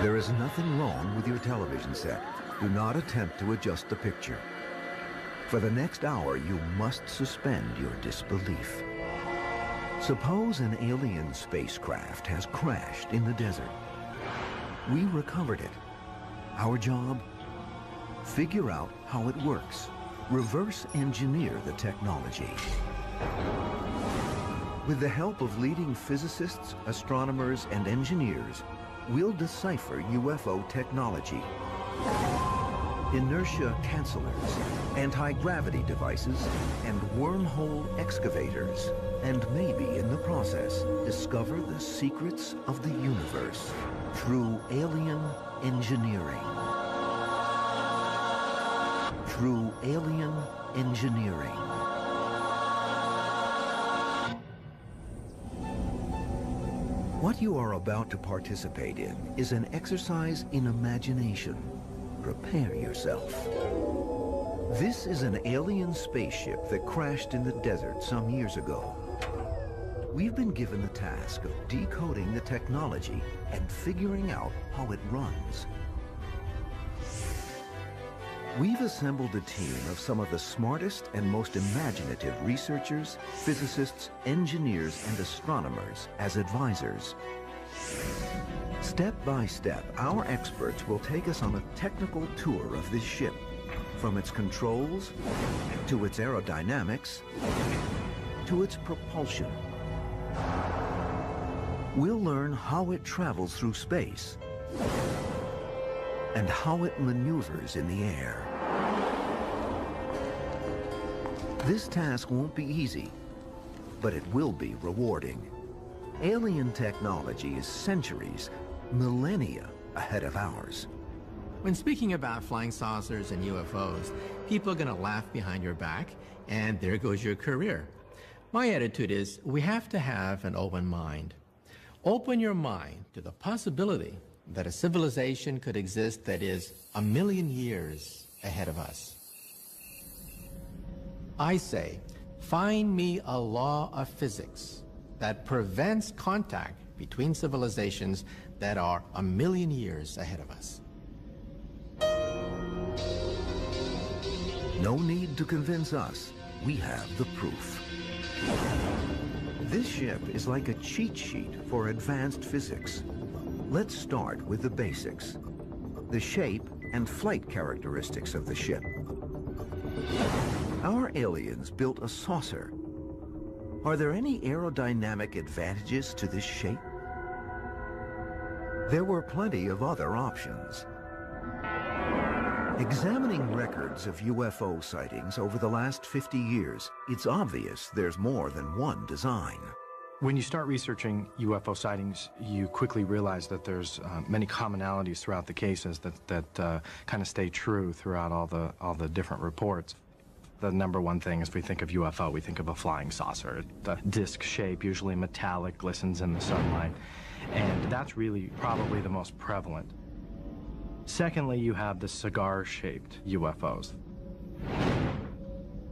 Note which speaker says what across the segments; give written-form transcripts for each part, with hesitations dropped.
Speaker 1: There is nothing wrong with your television set. Do not attempt to adjust the picture. For the next hour, you must suspend your disbelief. Suppose an alien spacecraft has crashed in the desert. We recovered it. Our job? Figure out how it works. Reverse engineer the technology. With the help of leading physicists, astronomers, and engineers, we'll decipher UFO technology. Inertia cancelers, anti-gravity devices, and wormhole excavators. And maybe in the process, discover the secrets of the universe through alien engineering. Through alien engineering. What you are about to participate in is an exercise in imagination. Prepare yourself. This is an alien spaceship that crashed in the desert some years ago. We've been given the task of decoding the technology and figuring out how it runs. We've assembled a team of some of the smartest and most imaginative researchers, physicists, engineers, and astronomers as advisors. Step by step, our experts will take us on a technical tour of this ship, from its controls, to its aerodynamics, to its propulsion. We'll learn how it travels through space and how it maneuvers in the air. This task won't be easy, but it will be rewarding. Alien technology is centuries, millennia ahead of ours.
Speaker 2: When speaking about flying saucers and UFOs, people are going to laugh behind your back, and there goes your career. My attitude is we have to have an open mind. Open your mind to the possibility that a civilization could exist that is 1,000,000 years ahead of us. I say, find me a law of physics that prevents contact between civilizations that are 1,000,000 years ahead of us.
Speaker 1: No need to convince us. We have the proof. This ship is like a cheat sheet for advanced physics. Let's start with the basics. The shape and flight characteristics of the ship. Our aliens built a saucer. Are there any aerodynamic advantages to this shape? There were plenty of other options. Examining records of UFO sightings over the last 50 years, it's obvious there's more than one design.
Speaker 3: When you start researching UFO sightings, you quickly realize that there's many commonalities throughout the cases that kind of stay true throughout all the different reports. The number one thing is we think of UFO, we think of a flying saucer. The disc shape, usually metallic, glistens in the sunlight, and that's really probably the most prevalent. Secondly, you have the cigar-shaped UFOs.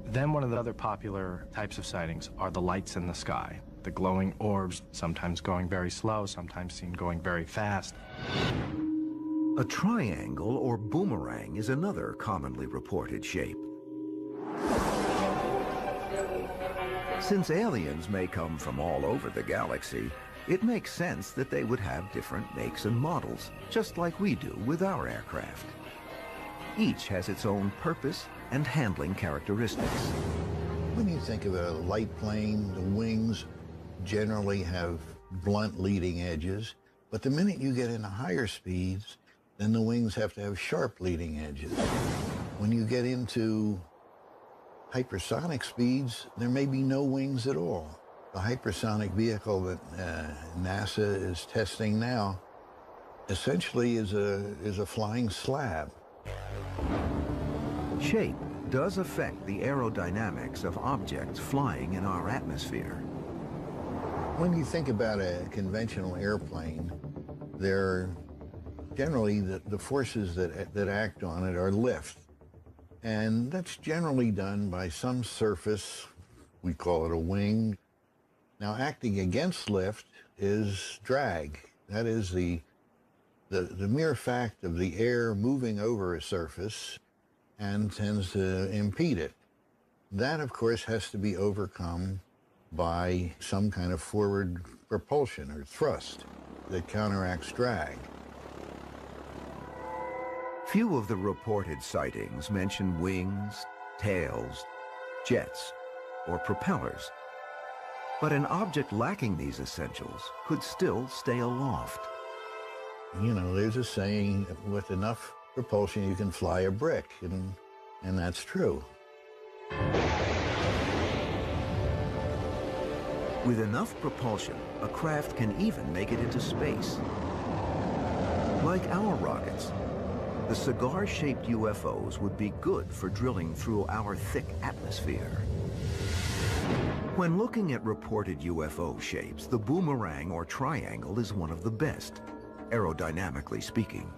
Speaker 3: Then one of the other popular types of sightings are the lights in the sky. The glowing orbs, sometimes going very slow, sometimes seen going very fast.
Speaker 1: A triangle or boomerang is another commonly reported shape. Since aliens may come from all over the galaxy, it makes sense that they would have different makes and models, just like we do with our aircraft. Each has its own purpose and handling characteristics.
Speaker 4: When you think of a light plane, the wings generally have blunt leading edges, but the minute you get into higher speeds, then the wings have to have sharp leading edges. When you get into hypersonic speeds, there may be no wings at all. The hypersonic vehicle that NASA is testing now essentially is a flying slab.
Speaker 1: Shape does affect the aerodynamics of objects flying in our atmosphere.
Speaker 4: When you think about a conventional airplane, there generally the forces that act on it are lift. And that's generally done by some surface, we call it a wing. Now, acting against lift is drag. That is the The mere fact of the air moving over a surface and tends to impede it. That, of course, has to be overcome by some kind of forward propulsion or thrust that counteracts drag.
Speaker 1: Few of the reported sightings mention wings, tails, jets, or propellers. But an object lacking these essentials could still stay aloft.
Speaker 4: You know, there's a saying, with enough propulsion you can fly a brick, and that's true.
Speaker 1: With enough propulsion, a craft can even make it into space. Like our rockets, the cigar-shaped UFOs would be good for drilling through our thick atmosphere. When looking at reported UFO shapes, the boomerang or triangle is one of the best, aerodynamically speaking.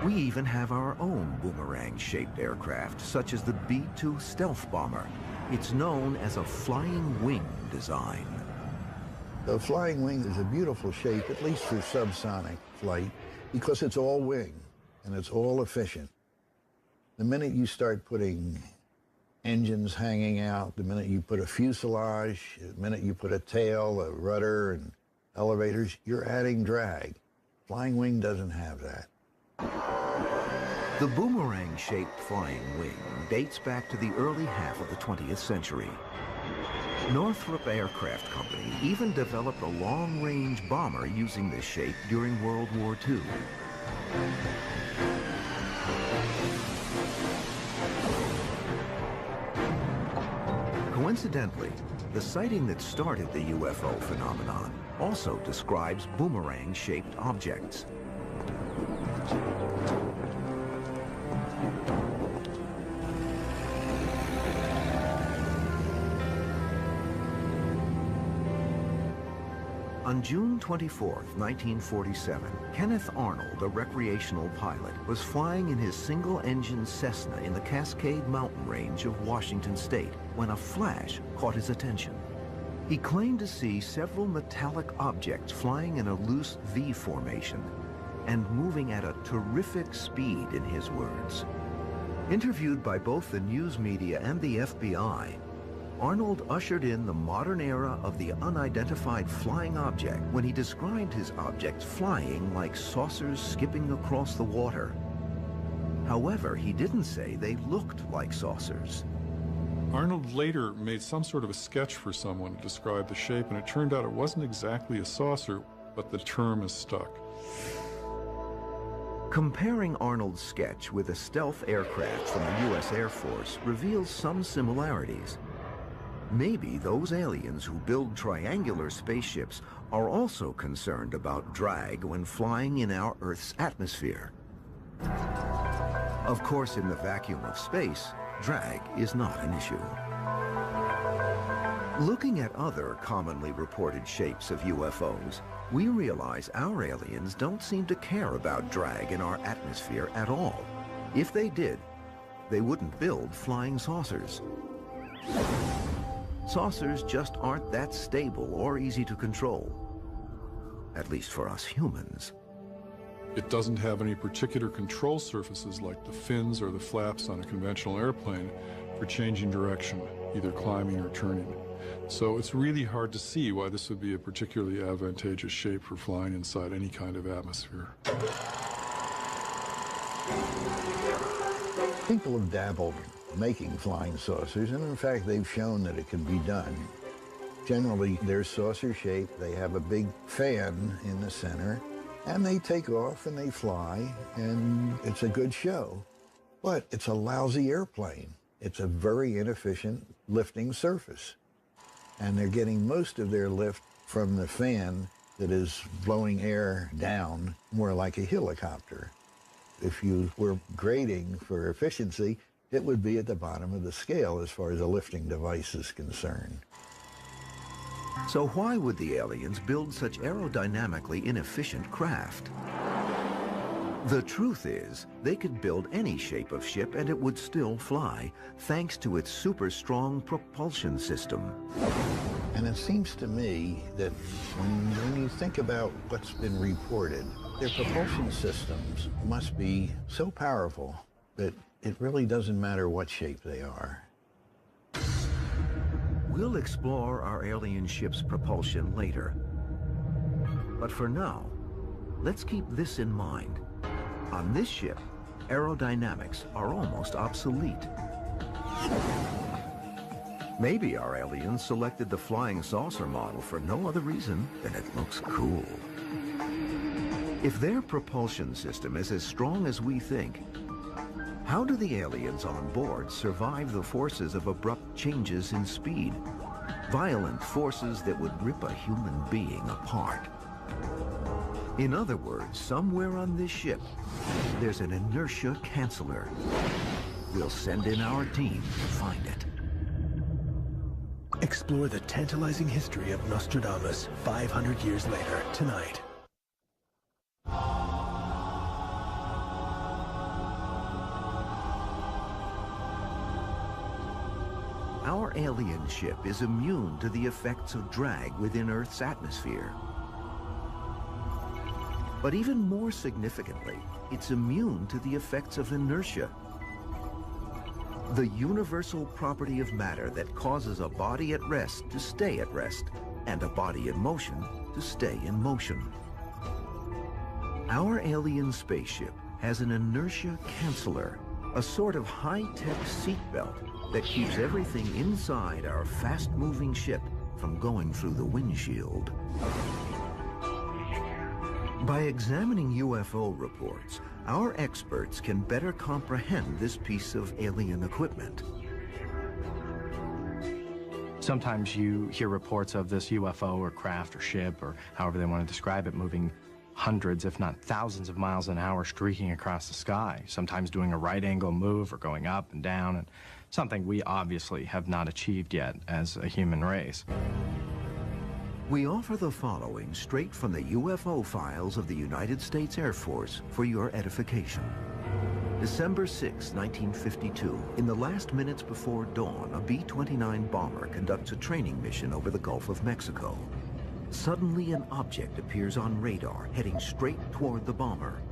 Speaker 1: We even have our own boomerang-shaped aircraft, such as the B-2 stealth bomber. It's known as a flying wing design.
Speaker 4: The flying wing is a beautiful shape, at least for subsonic flight, because it's all wing and it's all efficient. The minute you start putting engines hanging out, the minute you put a fuselage, the minute you put a tail, a rudder, and elevators, you're adding drag. Flying wing doesn't have that.
Speaker 1: The boomerang-shaped flying wing dates back to the early half of the 20th century. Northrop Aircraft Company even developed a long-range bomber using this shape during World War II. Coincidentally, the sighting that started the UFO phenomenon also describes boomerang-shaped objects. On June 24, 1947, Kenneth Arnold, a recreational pilot, was flying in his single-engine Cessna in the Cascade Mountain Range of Washington State when a flash caught his attention. He claimed to see several metallic objects flying in a loose V formation and moving at a terrific speed, in his words. Interviewed by both the news media and the FBI, Arnold ushered in the modern era of the unidentified flying object when he described his objects flying like saucers skipping across the water. However, he didn't say they looked like saucers.
Speaker 5: Arnold later made some sort of a sketch for someone to describe the shape, and it turned out it wasn't exactly a saucer, but the term is stuck.
Speaker 1: Comparing Arnold's sketch with a stealth aircraft from the U.S. Air Force reveals some similarities. Maybe those aliens who build triangular spaceships are also concerned about drag when flying in our Earth's atmosphere. Of course, in the vacuum of space, drag is not an issue. Looking at other commonly reported shapes of UFOs, we realize our aliens don't seem to care about drag in our atmosphere at all. If they did, they wouldn't build flying saucers. Saucers just aren't that stable or easy to control, at least for us humans.
Speaker 5: It doesn't have any particular control surfaces like the fins or the flaps on a conventional airplane for changing direction, either climbing or turning. So it's really hard to see why this would be a particularly advantageous shape for flying inside any kind of atmosphere.
Speaker 4: People have dabbled making flying saucers, and in fact they've shown that it can be done. Generally they're saucer shaped, they have a big fan in the center, and they take off and they fly, and it's a good show. But it's a lousy airplane. It's a very inefficient lifting surface. And they're getting most of their lift from the fan that is blowing air down, more like a helicopter. If you were grading for efficiency, it would be at the bottom of the scale as far as a lifting device is concerned.
Speaker 1: So why would the aliens build such aerodynamically inefficient craft? The truth is, they could build any shape of ship and it would still fly, thanks to its super strong propulsion system.
Speaker 4: And it seems to me that when you think about what's been reported, their propulsion systems must be so powerful that it really doesn't matter what shape they are.
Speaker 1: We'll explore our alien ship's propulsion later. But for now, let's keep this in mind. On this ship, aerodynamics are almost obsolete. Maybe our aliens selected the flying saucer model for no other reason than it looks cool. If their propulsion system is as strong as we think, how do the aliens on board survive the forces of abrupt changes in speed? Violent forces that would rip a human being apart. In other words, somewhere on this ship, there's an inertia canceller. We'll send in our team to find it.
Speaker 6: Explore the tantalizing history of Nostradamus 500 years later, tonight.
Speaker 1: Our alien ship is immune to the effects of drag within Earth's atmosphere. But even more significantly, it's immune to the effects of inertia. The universal property of matter that causes a body at rest to stay at rest, and a body in motion to stay in motion. Our alien spaceship has an inertia canceller, a sort of high-tech seatbelt that keeps everything inside our fast-moving ship from going through the windshield. By examining UFO reports, our experts can better comprehend this piece of alien equipment.
Speaker 3: Sometimes you hear reports of this UFO or craft or ship, or however they want to describe it, moving hundreds, if not thousands of miles an hour streaking across the sky, sometimes doing a right angle move or going up and down, and something we obviously have not achieved yet as a human race.
Speaker 1: We offer the following straight from the UFO files of the United States Air Force for your edification. December 6, 1952, in the last minutes before dawn, a B-29 bomber conducts a training mission over the Gulf of Mexico. Suddenly, an object appears on radar, heading straight toward the bomber.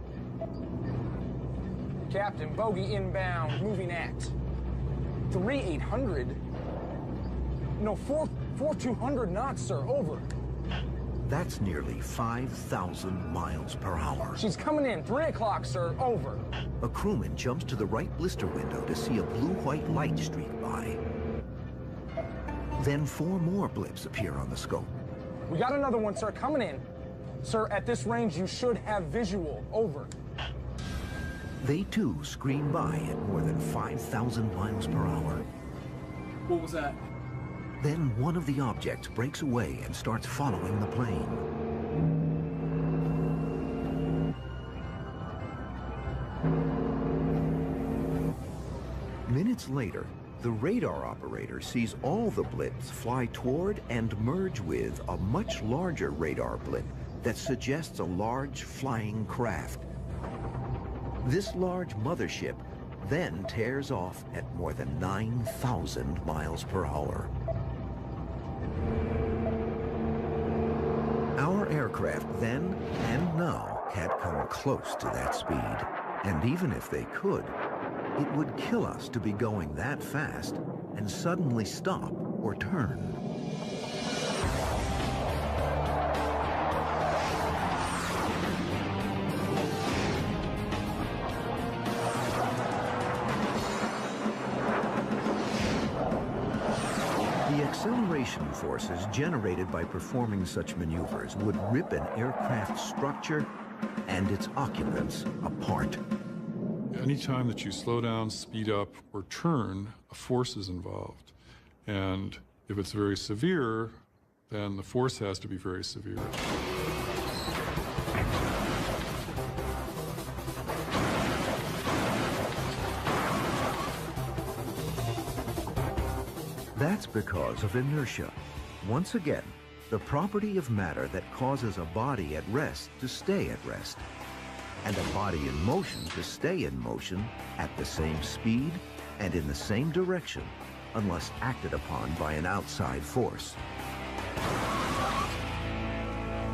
Speaker 7: Captain, bogey inbound, moving at 3,800. No, 4,200 knots, sir, over.
Speaker 1: That's nearly 5,000 miles per hour.
Speaker 7: She's coming in, 3 o'clock, sir, over.
Speaker 1: A crewman jumps to the right blister window to see a blue-white light streak by. Then 4 more blips appear on the scope.
Speaker 7: We got another one, sir, coming in. Sir, at this range, you should have visual, over.
Speaker 1: They too scream by at more than 5,000 miles per hour.
Speaker 8: What was that?
Speaker 1: Then one of the objects breaks away and starts following the plane. Minutes later, the radar operator sees all the blips fly toward and merge with a much larger radar blip that suggests a large flying craft. This large mothership then tears off at more than 9,000 miles per hour. Our aircraft then and now can't come close to that speed. And even if they could, it would kill us to be going that fast and suddenly stop or turn. The acceleration forces generated by performing such maneuvers would rip an aircraft's structure and its occupants apart.
Speaker 5: Anytime that you slow down, speed up, or turn, a force is involved. And if it's very severe, then the force has to be very severe.
Speaker 1: That's because of inertia. Once again, the property of matter that causes a body at rest to stay at rest, and a body in motion to stay in motion at the same speed and in the same direction, unless acted upon by an outside force.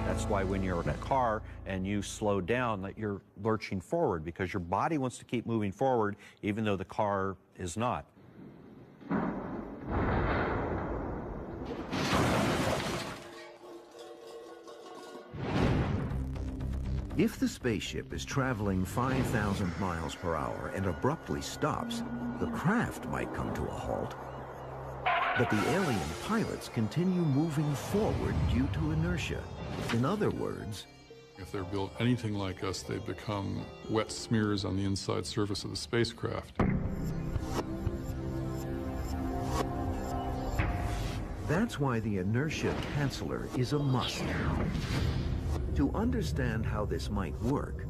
Speaker 9: That's why when you're in a car and you slow down, that you're lurching forward, because your body wants to keep moving forward even though the car is not.
Speaker 1: If the spaceship is traveling 5,000 miles per hour and abruptly stops, the craft might come to a halt. But the alien pilots continue moving forward due to inertia. In other words,
Speaker 5: if they're built anything like us, they become wet smears on the inside surface of the spacecraft.
Speaker 1: that's why the inertia canceller is a must. To understand how this might work,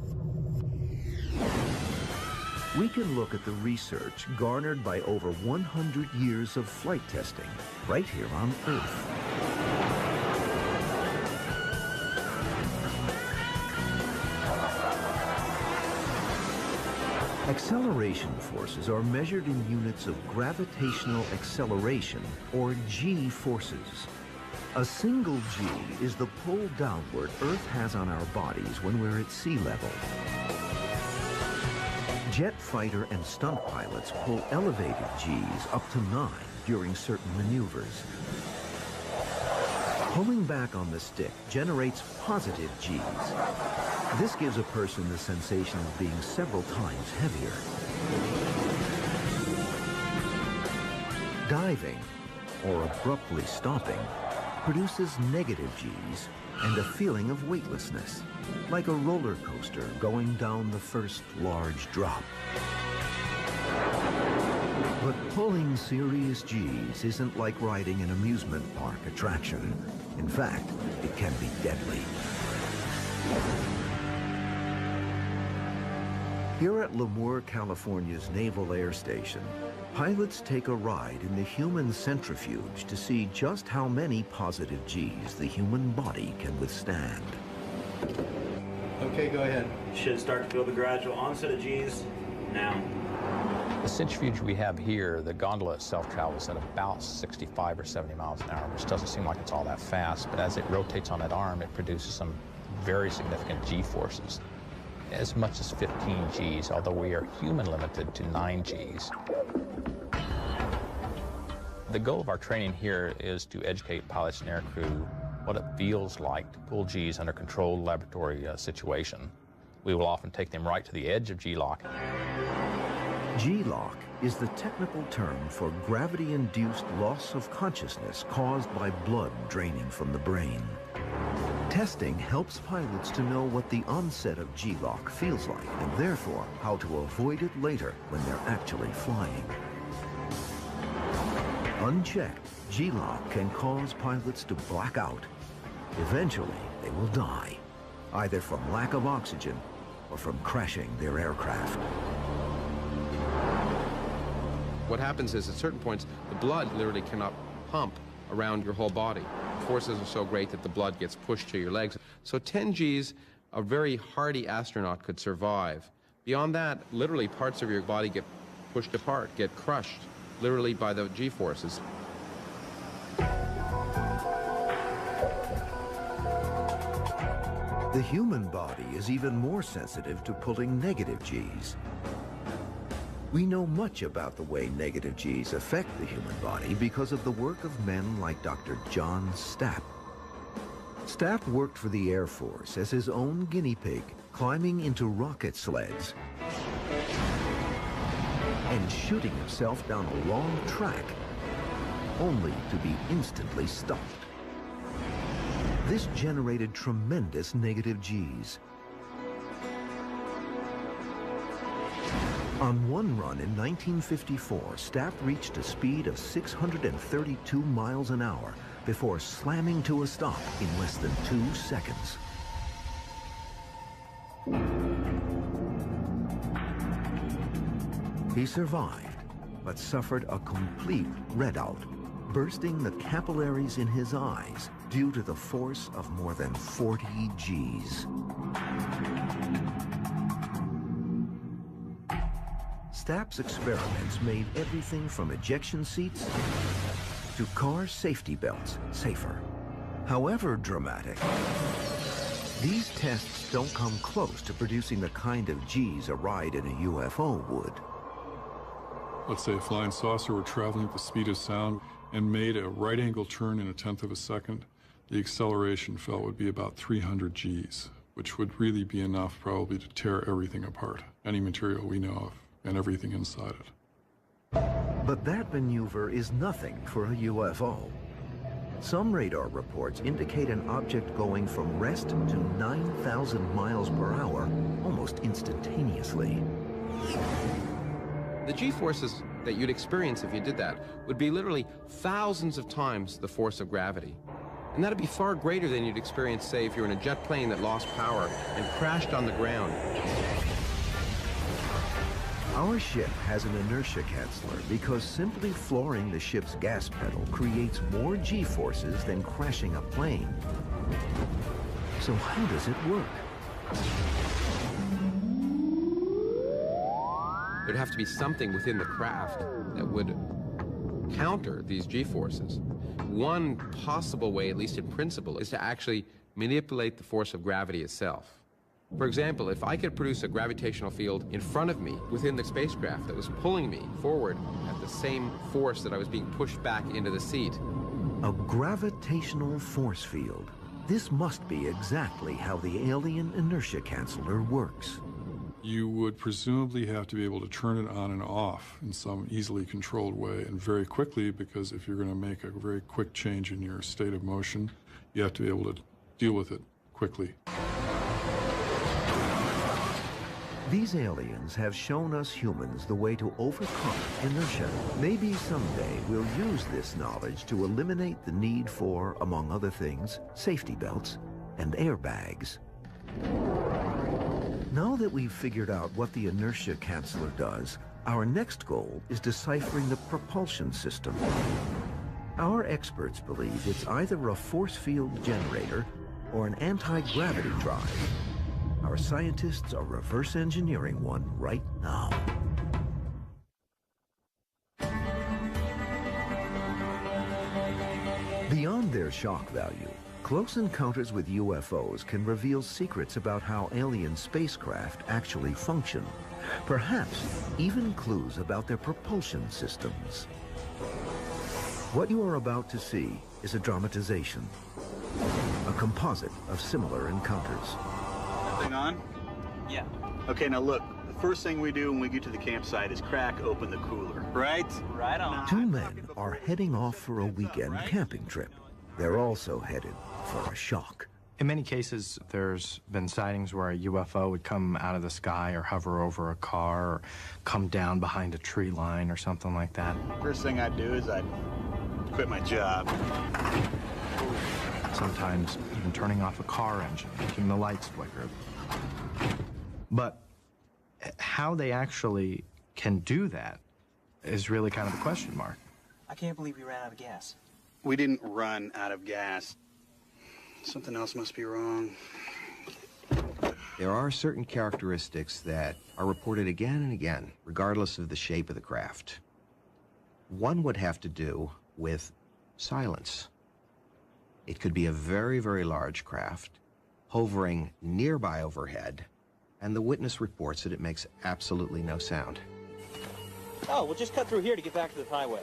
Speaker 1: we can look at the research garnered by over 100 years of flight testing right here on Earth. Acceleration forces are measured in units of gravitational acceleration, or G-forces. A single G is the pull downward Earth has on our bodies when we're at sea level. Jet fighter and stunt pilots pull elevated Gs up to 9 during certain maneuvers. Pulling back on the stick generates positive Gs. This gives a person the sensation of being several times heavier. Diving, or abruptly stopping, produces negative Gs and a feeling of weightlessness, like a roller coaster going down the first large drop. But pulling serious Gs isn't like riding an amusement park attraction. In fact, it can be deadly. Here at Lemoore, California's Naval Air Station, pilots take a ride in the human centrifuge to see just how many positive Gs the human body can withstand.
Speaker 10: Okay, go ahead.
Speaker 11: Should start to feel the gradual onset of Gs now.
Speaker 12: The centrifuge we have here, the gondola itself travels at about 65 or 70 miles an hour, which doesn't seem like it's all that fast, but as it rotates on that arm, it produces some very significant G forces. As much as 15 Gs, although we are human limited to 9 Gs. The goal of our training here is to educate pilots and aircrew what it feels like to pull Gs under controlled laboratory situation. We will often take them right to the edge of G-lock.
Speaker 1: G-lock is the technical term for gravity-induced loss of consciousness caused by blood draining from the brain. Testing helps pilots to know what the onset of G-lock feels like, and therefore how to avoid it later when they're actually flying. Unchecked, G-lock can cause pilots to black out. Eventually, they will die, either from lack of oxygen or from crashing their aircraft.
Speaker 13: What happens is, at certain points, the blood literally cannot pump around your whole body. The forces are so great that the blood gets pushed to your legs. So 10 Gs, a very hardy astronaut could survive. Beyond that, literally parts of your body get pushed apart, get crushed, literally by the G forces.
Speaker 1: The human body is even more sensitive to pulling negative Gs. We know much about the way negative Gs affect the human body because of the work of men like Dr. John Stapp. Stapp worked for the Air Force as his own guinea pig, climbing into rocket sleds and shooting himself down a long track, only to be instantly stopped. This generated tremendous negative Gs. On one run in 1954, Stapp reached a speed of 632 miles an hour before slamming to a stop in less than 2 seconds. He survived, but suffered a complete redout, bursting the capillaries in his eyes due to the force of more than 40 Gs. Stapp's experiments made everything from ejection seats to car safety belts safer. However dramatic, these tests don't come close to producing the kind of G's a ride in a UFO would.
Speaker 5: Let's say a flying saucer were traveling at the speed of sound and made a right-angle turn in 1/10 of a second. The acceleration felt would be about 300 G's, which would really be enough probably to tear everything apart, any material we know of, and everything inside it.
Speaker 1: But that maneuver is nothing for a UFO. Some radar reports indicate an object going from rest to 9,000 miles per hour almost instantaneously.
Speaker 13: The G-forces that you'd experience if you did that would be literally thousands of times the force of gravity. And that'd be far greater than you'd experience, say, if you were in a jet plane that lost power and crashed on the ground.
Speaker 1: Our ship has an inertia canceller because simply flooring the ship's gas pedal creates more G-forces than crashing a plane. So how does it work?
Speaker 13: There'd have to be something within the craft that would counter these G-forces. One possible way, at least in principle, is to actually manipulate the force of gravity itself. For example, if I could produce a gravitational field in front of me within the spacecraft that was pulling me forward at the same force that I was being pushed back into the seat.
Speaker 1: A gravitational force field. This must be exactly how the alien inertia canceller works.
Speaker 5: You would presumably have to be able to turn it on and off in some easily controlled way and very quickly, because if you're going to make a very quick change in your state of motion, you have to be able to deal with it quickly.
Speaker 1: These aliens have shown us humans the way to overcome inertia. Maybe someday we'll use this knowledge to eliminate the need for, among other things, safety belts and airbags. Now that we've figured out what the inertia canceller does, our next goal is deciphering the propulsion system. Our experts believe it's either a force field generator or an anti-gravity drive. Our scientists are reverse engineering one right now. Beyond their shock value, close encounters with UFOs can reveal secrets about how alien spacecraft actually function. Perhaps even clues about their propulsion systems. What you are about to see is a dramatization, a composite of similar encounters.
Speaker 10: Thing on?
Speaker 14: Yeah.
Speaker 10: Okay, now look, the first thing we do when we get to the campsite is crack open the cooler, right?
Speaker 14: Right on.
Speaker 1: Two men are heading off for a weekend camping trip. They're also headed for a shock.
Speaker 3: In many cases, there's been sightings where a UFO would come out of the sky or hover over a car or come down behind a tree line or something like that.
Speaker 10: First thing I'd do is I'd quit my job.
Speaker 3: Sometimes even turning off a car engine, making the lights flicker. But how they actually can do that is really kind of a question mark.
Speaker 14: I can't believe we ran out of gas.
Speaker 10: We didn't run out of gas. Something else must be wrong.
Speaker 15: There are certain characteristics that are reported again and again, regardless of the shape of the craft. One would have to do with silence. It could be a very, very large craft hovering nearby overhead, and the witness reports that it makes absolutely no sound.
Speaker 14: Oh, we'll just cut through here to get back to the highway.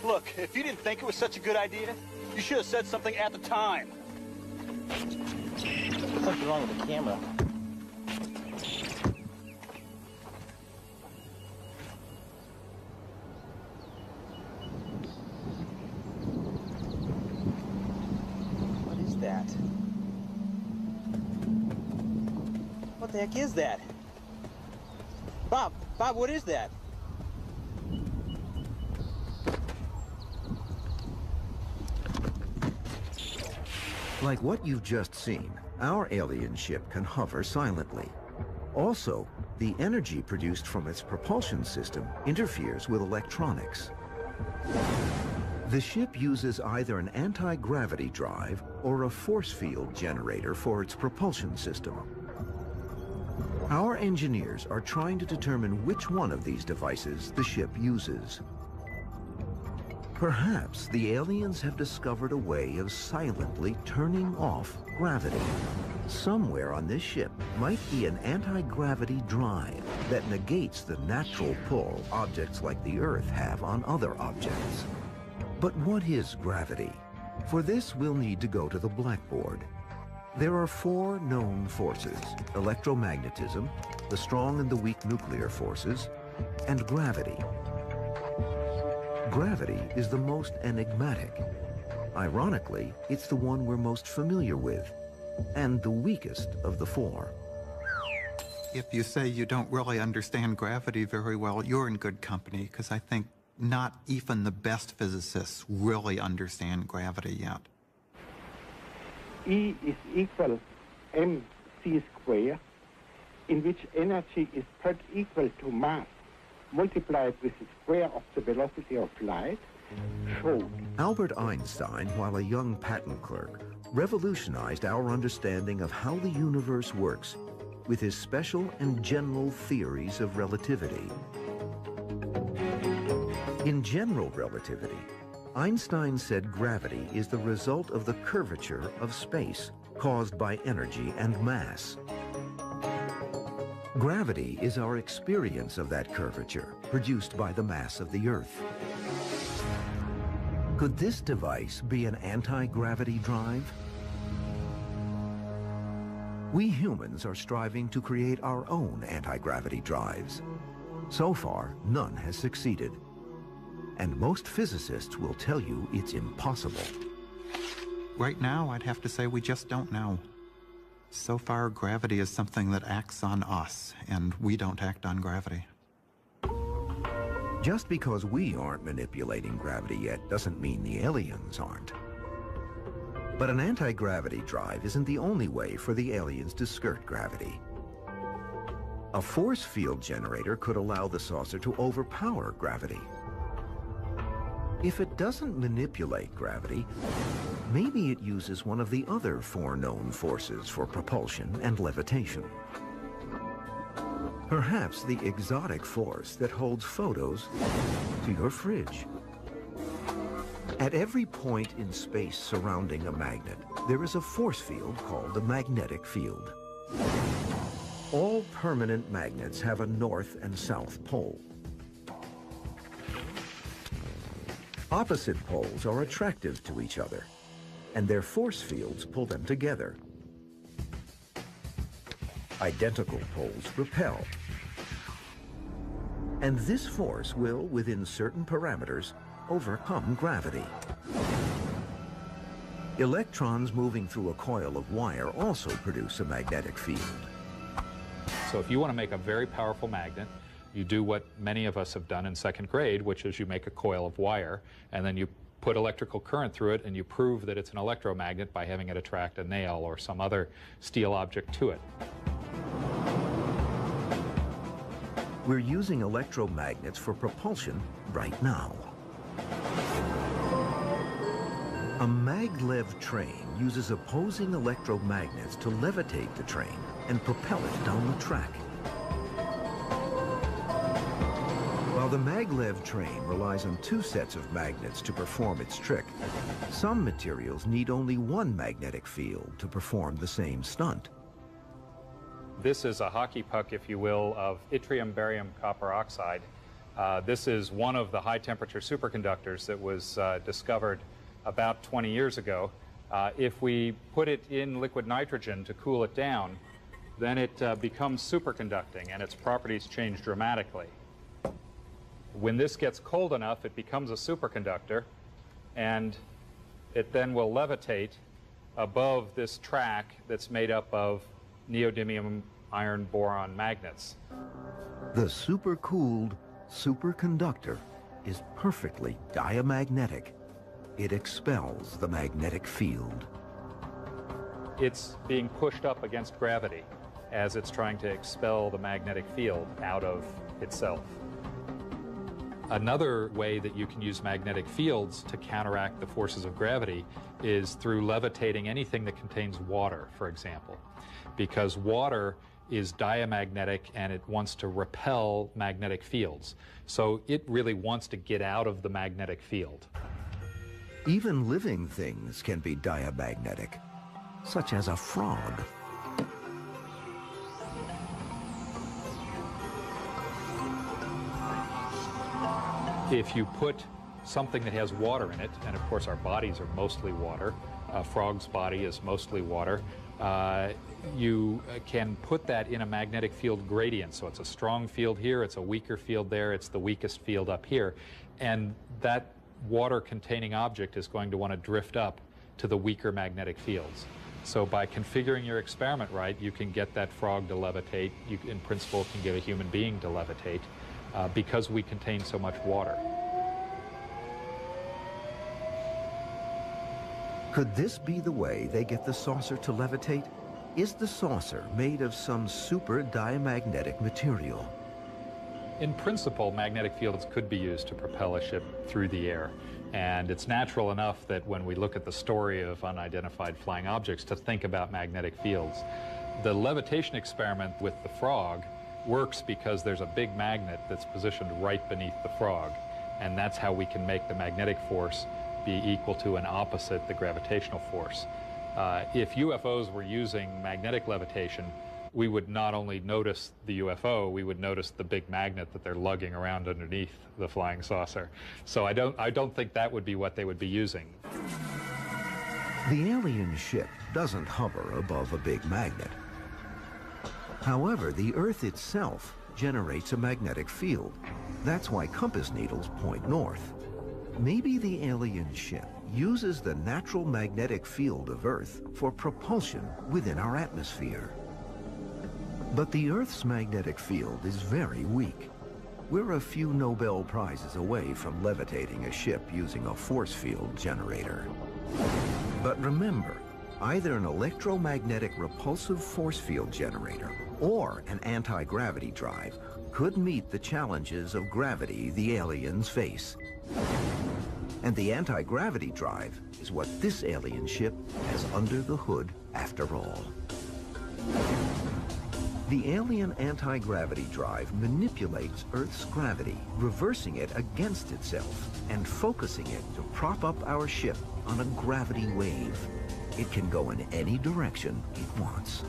Speaker 10: Look, if you didn't think it was such a good idea, you should have said something at the time.
Speaker 14: There's something wrong with the camera. What is that? What the heck is that? Bob, what is that?
Speaker 1: Like what you've just seen, our alien ship can hover silently. Also, the energy produced from its propulsion system interferes with electronics. The ship uses either an anti-gravity drive or a force field generator for its propulsion system. Our engineers are trying to determine which one of these devices the ship uses. Perhaps the aliens have discovered a way of silently turning off gravity. Somewhere on this ship might be an anti-gravity drive that negates the natural pull objects like the Earth have on other objects. But what is gravity? For this, we'll need to go to the blackboard. There are 4 known forces: electromagnetism, the strong and the weak nuclear forces, and gravity. Gravity is the most enigmatic. Ironically, it's the one we're most familiar with, and the weakest of the 4.
Speaker 16: If you say you don't really understand gravity very well, you're in good company, because I think not even the best physicists really understand gravity yet.
Speaker 17: E is equal mc squared, in which energy is per equal to mass multiplied with the square of the velocity of light.
Speaker 1: Albert Einstein, while a young patent clerk, revolutionized our understanding of how the universe works with his special and general theories of relativity. In general relativity, Einstein said gravity is the result of the curvature of space caused by energy and mass. Gravity is our experience of that curvature produced by the mass of the Earth. Could this device be an anti-gravity drive? We humans are striving to create our own anti-gravity drives. So far, none has succeeded. And most physicists will tell you it's impossible.
Speaker 16: Right now, I'd have to say we just don't know. So far, gravity is something that acts on us, and we don't act on gravity.
Speaker 1: Just because we aren't manipulating gravity yet doesn't mean the aliens aren't. But an anti-gravity drive isn't the only way for the aliens to skirt gravity. A force field generator could allow the saucer to overpower gravity. If it doesn't manipulate gravity, maybe it uses one of the other 4 known forces for propulsion and levitation. Perhaps the exotic force that holds photos to your fridge. At every point in space surrounding a magnet, there is a force field called the magnetic field. All permanent magnets have a north and south pole. Opposite poles are attractive to each other, and their force fields pull them together. Identical poles repel. And this force will, within certain parameters, overcome gravity. Electrons moving through a coil of wire also produce a magnetic field.
Speaker 12: So if you want to make a very powerful magnet, you do what many of us have done in 2nd grade, which is you make a coil of wire, and then you put electrical current through it, and you prove that it's an electromagnet by having it attract a nail or some other steel object to it.
Speaker 1: We're using electromagnets for propulsion right now. A maglev train uses opposing electromagnets to levitate the train and propel it down the track. While the maglev train relies on 2 sets of magnets to perform its trick, some materials need only 1 magnetic field to perform the same stunt.
Speaker 12: This is a hockey puck, if you will, of yttrium barium copper oxide. This is one of the high-temperature superconductors that was discovered about 20 years ago. If we put it in liquid nitrogen to cool it down, then it becomes superconducting, and its properties change dramatically. When this gets cold enough, it becomes a superconductor, and it then will levitate above this track that's made up of neodymium iron boron magnets.
Speaker 1: The supercooled superconductor is perfectly diamagnetic. It expels the magnetic field.
Speaker 12: It's being pushed up against gravity as it's trying to expel the magnetic field out of itself. Another way that you can use magnetic fields to counteract the forces of gravity is through levitating anything that contains water, for example, because water is diamagnetic and it wants to repel magnetic fields. So it really wants to get out of the magnetic field.
Speaker 1: Even living things can be diamagnetic, such as a frog.
Speaker 18: If you put something that has water in it, and of course our bodies are mostly water, a frog's body is mostly water, you can put that in a magnetic field gradient. So it's a strong field here, it's a weaker field there, it's the weakest field up here. And that water-containing object is going to want to drift up to the weaker magnetic fields. So by configuring your experiment right, you can get that frog to levitate. You, in principle, can get a human being to levitate because we contain so much water.
Speaker 1: Could this be the way they get the saucer to levitate? Is the saucer made of some super diamagnetic material?
Speaker 18: In principle, magnetic fields could be used to propel a ship through the air. And it's natural enough that when we look at the story of unidentified flying objects to think about magnetic fields. The levitation experiment with the frog works because there's a big magnet that's positioned right beneath the frog. And that's how we can make the magnetic force be equal to and opposite the gravitational force. If UFOs were using magnetic levitation, we would not only notice the UFO, we would notice the big magnet that they're lugging around underneath the flying saucer. So I don't think that would be what they would be using.
Speaker 1: The alien ship doesn't hover above a big magnet. However, the Earth itself generates a magnetic field. That's why compass needles point north. Maybe the alien ship uses the natural magnetic field of Earth for propulsion within our atmosphere. But the Earth's magnetic field is very weak. We're a few Nobel Prizes away from levitating a ship using a force field generator. But remember, either an electromagnetic repulsive force field generator or an anti-gravity drive could meet the challenges of gravity the aliens face. And the anti-gravity drive is what this alien ship has under the hood after all. The alien anti-gravity drive manipulates Earth's gravity, reversing it against itself and focusing it to prop up our ship on a gravity wave. It can go in any direction it wants.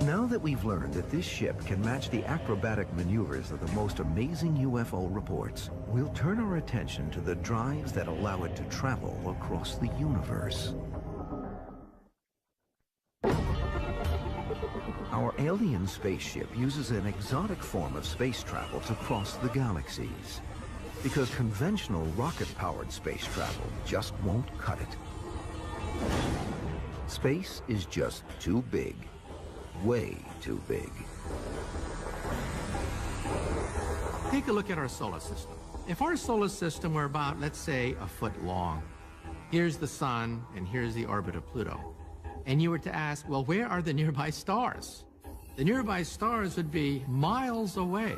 Speaker 1: Now that we've learned that this ship can match the acrobatic maneuvers of the most amazing UFO reports, we'll turn our attention to the drives that allow it to travel across the universe. Our alien spaceship uses an exotic form of space travel to cross the galaxies, because conventional rocket-powered space travel just won't cut it. Space is just too big. Way too big.
Speaker 2: Take a look at our solar system. If our solar system were about, let's say, a foot long, here's the sun and here's the orbit of Pluto, and you were to ask, well, where are the nearby stars? The nearby stars would be miles away.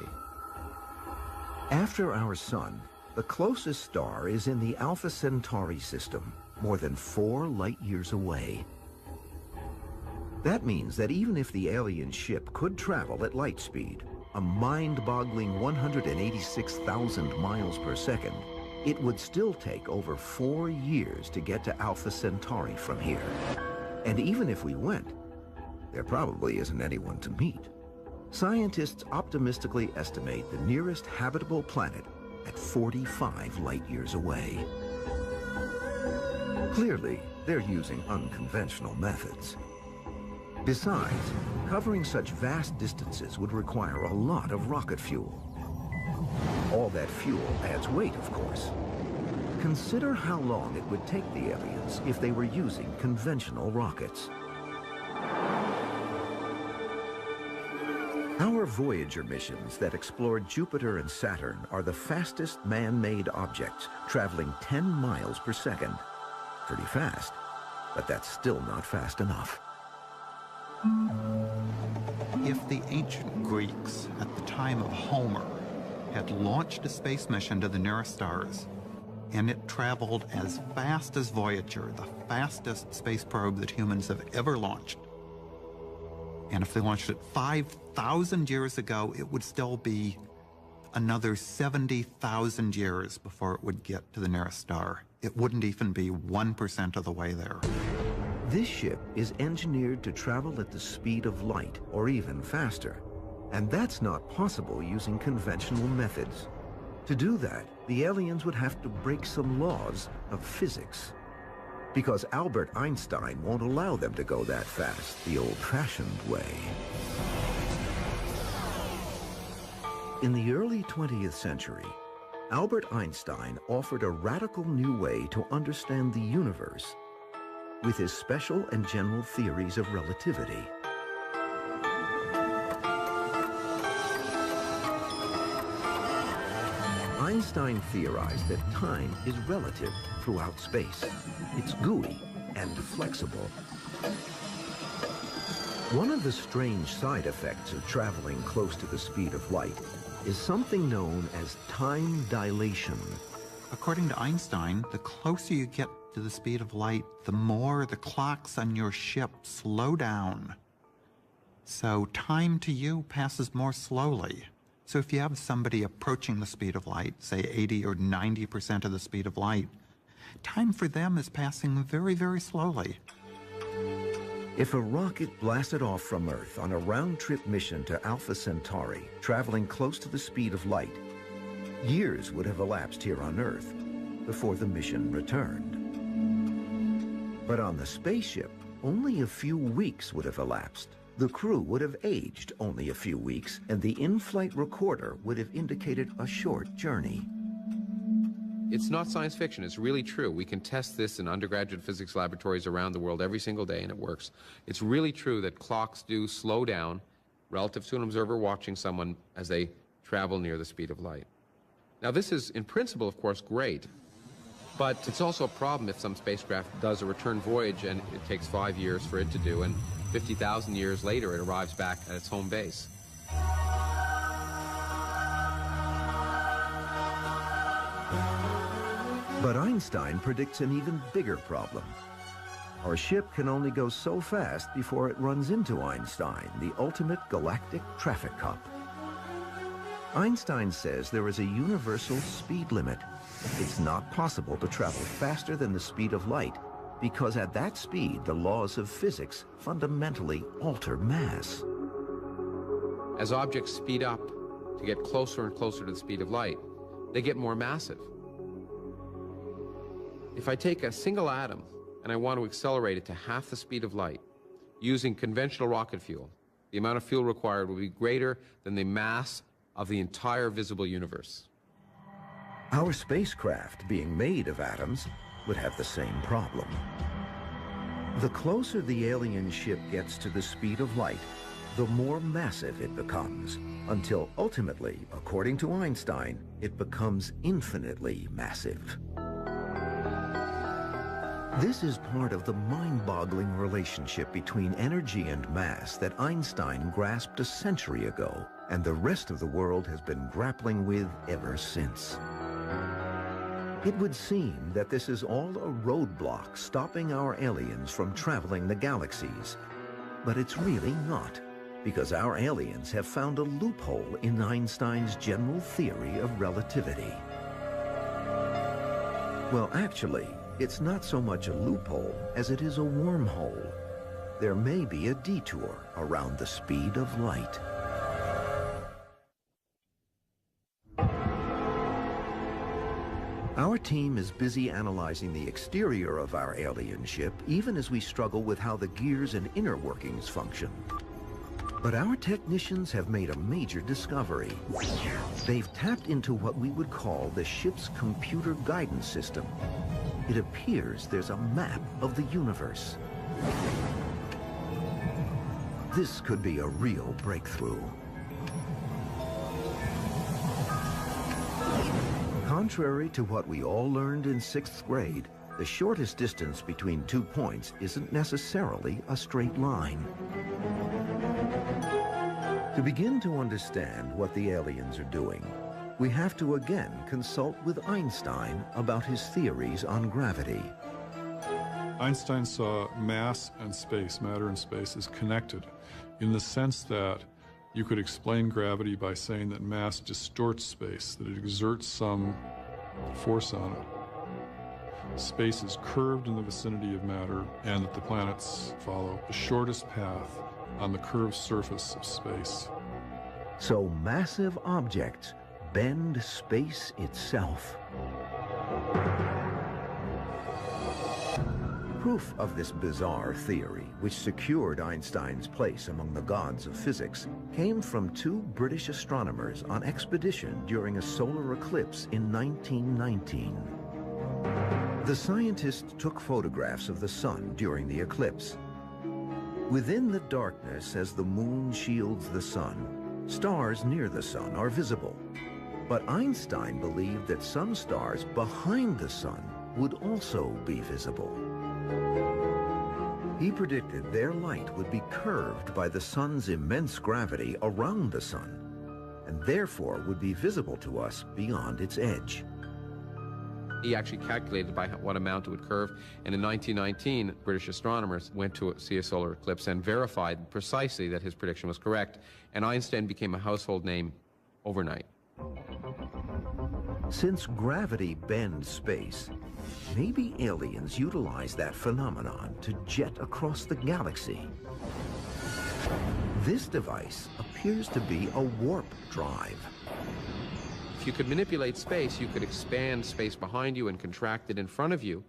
Speaker 1: After our sun, the closest star is in the Alpha Centauri system, more than 4 light-years away. That means that even if the alien ship could travel at light speed, a mind-boggling 186,000 miles per second, it would still take over 4 years to get to Alpha Centauri from here. And even if we went, there probably isn't anyone to meet. Scientists optimistically estimate the nearest habitable planet at 45 light-years away. Clearly, they're using unconventional methods. Besides, covering such vast distances would require a lot of rocket fuel. All that fuel adds weight, of course. Consider how long it would take the aliens if they were using conventional rockets. Our Voyager missions that explored Jupiter and Saturn are the fastest man-made objects, traveling 10 miles per second. Pretty fast, but that's still not fast enough.
Speaker 16: If the ancient Greeks at the time of Homer had launched a space mission to the nearest stars, and it traveled as fast as Voyager, the fastest space probe that humans have ever launched, and if they launched it 5,000 years ago, it would still be another 70,000 years before it would get to the nearest star. It wouldn't even be 1% of the way there.
Speaker 1: This ship is engineered to travel at the speed of light, or even faster. And that's not possible using conventional methods. To do that, the aliens would have to break some laws of physics. Because Albert Einstein won't allow them to go that fast the old-fashioned way. In the early 20th century, Albert Einstein offered a radical new way to understand the universe with his special and general theories of relativity. Einstein theorized that time is relative throughout space. It's gooey and flexible. One of the strange side effects of traveling close to the speed of light is something known as time dilation.
Speaker 16: According to Einstein, the closer you get to the speed of light, the more the clocks on your ship slow down. So time to you passes more slowly. So if you have somebody approaching the speed of light, say 80 or 90% of the speed of light, time for them is passing very, very slowly.
Speaker 1: If a rocket blasted off from Earth on a round-trip mission to Alpha Centauri, traveling close to the speed of light, years would have elapsed here on Earth before the mission returned. But on the spaceship, only a few weeks would have elapsed. The crew would have aged only a few weeks, and the in-flight recorder would have indicated a short journey.
Speaker 13: It's not science fiction, it's really true. We can test this in undergraduate physics laboratories around the world every single day, and it works. It's really true that clocks do slow down relative to an observer watching someone as they travel near the speed of light. Now, this is, in principle, of course, great, but it's also a problem if some spacecraft does a return voyage and it takes 5 years for it to do, and 50,000 years later it arrives back at its home base.
Speaker 1: But Einstein predicts an even bigger problem. Our ship can only go so fast before it runs into Einstein, the ultimate galactic traffic cop. Einstein says there is a universal speed limit. It's not possible to travel faster than the speed of light, because at that speed, the laws of physics fundamentally alter mass.
Speaker 13: As objects speed up to get closer and closer to the speed of light, they get more massive. If I take a single atom and I want to accelerate it to half the speed of light, using conventional rocket fuel, the amount of fuel required will be greater than the mass of the entire visible universe.
Speaker 1: Our spacecraft, being made of atoms, would have the same problem. The closer the alien ship gets to the speed of light, the more massive it becomes, until ultimately, according to Einstein, it becomes infinitely massive. This is part of the mind-boggling relationship between energy and mass that Einstein grasped a century ago, and the rest of the world has been grappling with ever since. It would seem that this is all a roadblock stopping our aliens from traveling the galaxies. But it's really not, because our aliens have found a loophole in Einstein's general theory of relativity. Well, actually, it's not so much a loophole as it is a wormhole. There may be a detour around the speed of light. Our team is busy analyzing the exterior of our alien ship, even as we struggle with how the gears and inner workings function. But our technicians have made a major discovery. They've tapped into what we would call the ship's computer guidance system. It appears there's a map of the universe. This could be a real breakthrough. Contrary to what we all learned in 6th grade, the shortest distance between 2 points isn't necessarily a straight line. To begin to understand what the aliens are doing, we have to again consult with Einstein about his theories on gravity.
Speaker 5: Einstein saw mass and space, matter and space, as connected in the sense that You could explain gravity by saying that mass distorts space, that it exerts some force on it. Space is curved in the vicinity of matter, and that the planets follow the shortest path on the curved surface of space.
Speaker 1: So massive objects bend space itself. Proof of this bizarre theory, which secured Einstein's place among the gods of physics, came from two British astronomers on expedition during a solar eclipse in 1919. The scientists took photographs of the sun during the eclipse. Within the darkness, as the moon shields the sun, stars near the sun are visible. But Einstein believed that some stars behind the sun would also be visible. He predicted their light would be curved by the sun's immense gravity around the sun, and therefore would be visible to us beyond its edge.
Speaker 13: He actually calculated by what amount it would curve, and in 1919, British astronomers went to see a solar eclipse and verified precisely that his prediction was correct, and Einstein became a household name overnight.
Speaker 1: Since gravity bends space, maybe aliens utilize that phenomenon to jet across the galaxy. This device appears to be a warp drive.
Speaker 13: If you could manipulate space, you could expand space behind you and contract it in front of you,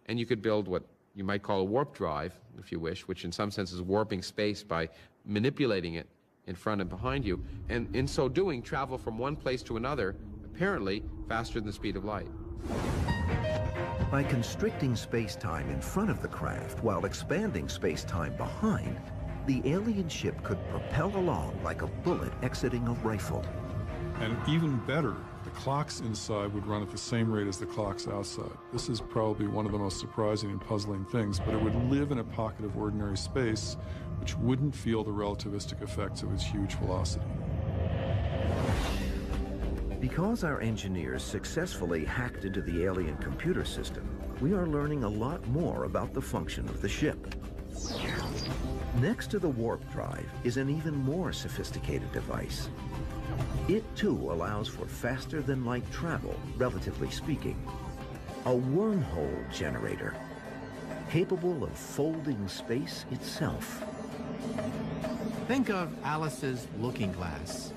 Speaker 13: and you could build what you might call a warp drive, if you wish, which in some sense is warping space by manipulating it in front and behind you, and in so doing, travel from one place to another, apparently faster than the speed of light.
Speaker 1: By constricting space-time in front of the craft while expanding space-time behind, the alien ship could propel along like a bullet exiting a rifle.
Speaker 5: And even better, the clocks inside would run at the same rate as the clocks outside. This is probably one of the most surprising and puzzling things, but it would live in a pocket of ordinary space which wouldn't feel the relativistic effects of its huge velocity.
Speaker 1: Because our engineers successfully hacked into the alien computer system, we are learning a lot more about the function of the ship. Next to the warp drive is an even more sophisticated device. It too allows for faster than light travel, relatively speaking. A wormhole generator, capable of folding space itself.
Speaker 2: Think of Alice's looking glass.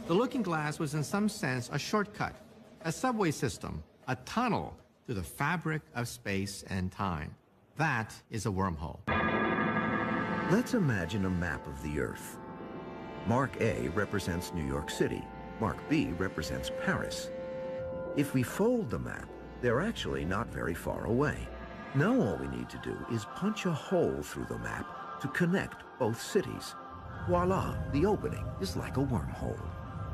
Speaker 2: The looking glass was in some sense a shortcut, a subway system, a tunnel through the fabric of space and time. That is a wormhole.
Speaker 1: Let's imagine a map of the Earth. Mark A represents New York City. Mark B represents Paris. If we fold the map, they're actually not very far away. Now all we need to do is punch a hole through the map to connect both cities. Voila, the opening is like a wormhole.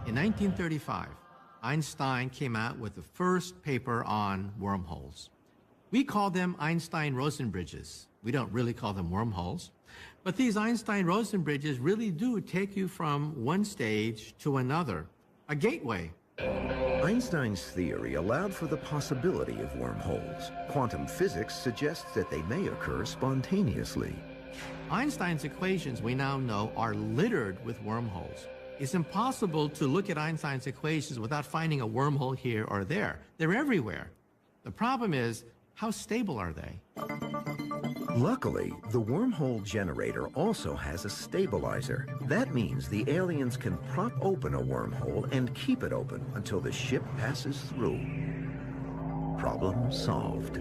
Speaker 2: In 1935, Einstein came out with the first paper on wormholes. We call them Einstein-Rosen bridges. We don't really call them wormholes. But these Einstein-Rosen bridges really do take you from one stage to another, a gateway.
Speaker 1: Einstein's theory allowed for the possibility of wormholes. Quantum physics suggests that they may occur spontaneously.
Speaker 2: Einstein's equations, we now know, are littered with wormholes. It's impossible to look at Einstein's equations without finding a wormhole here or there. They're everywhere. The problem is, how stable are they?
Speaker 1: Luckily, the wormhole generator also has a stabilizer. That means the aliens can prop open a wormhole and keep it open until the ship passes through. Problem solved.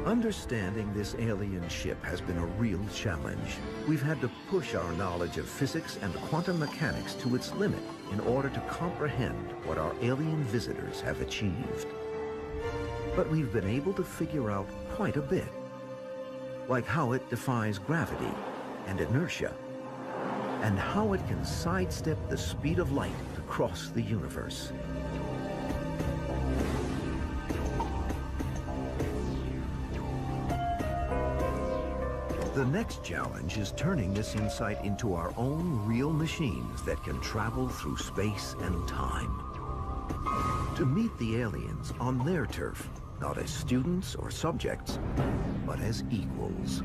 Speaker 1: Understanding this alien ship has been a real challenge. We've had to push our knowledge of physics and quantum mechanics to its limit in order to comprehend what our alien visitors have achieved. But we've been able to figure out quite a bit, like how it defies gravity and inertia, and how it can sidestep the speed of light to cross the universe. The next challenge is turning this insight into our own real machines that can travel through space and time. To meet the aliens on their turf, not as students or subjects, but as equals.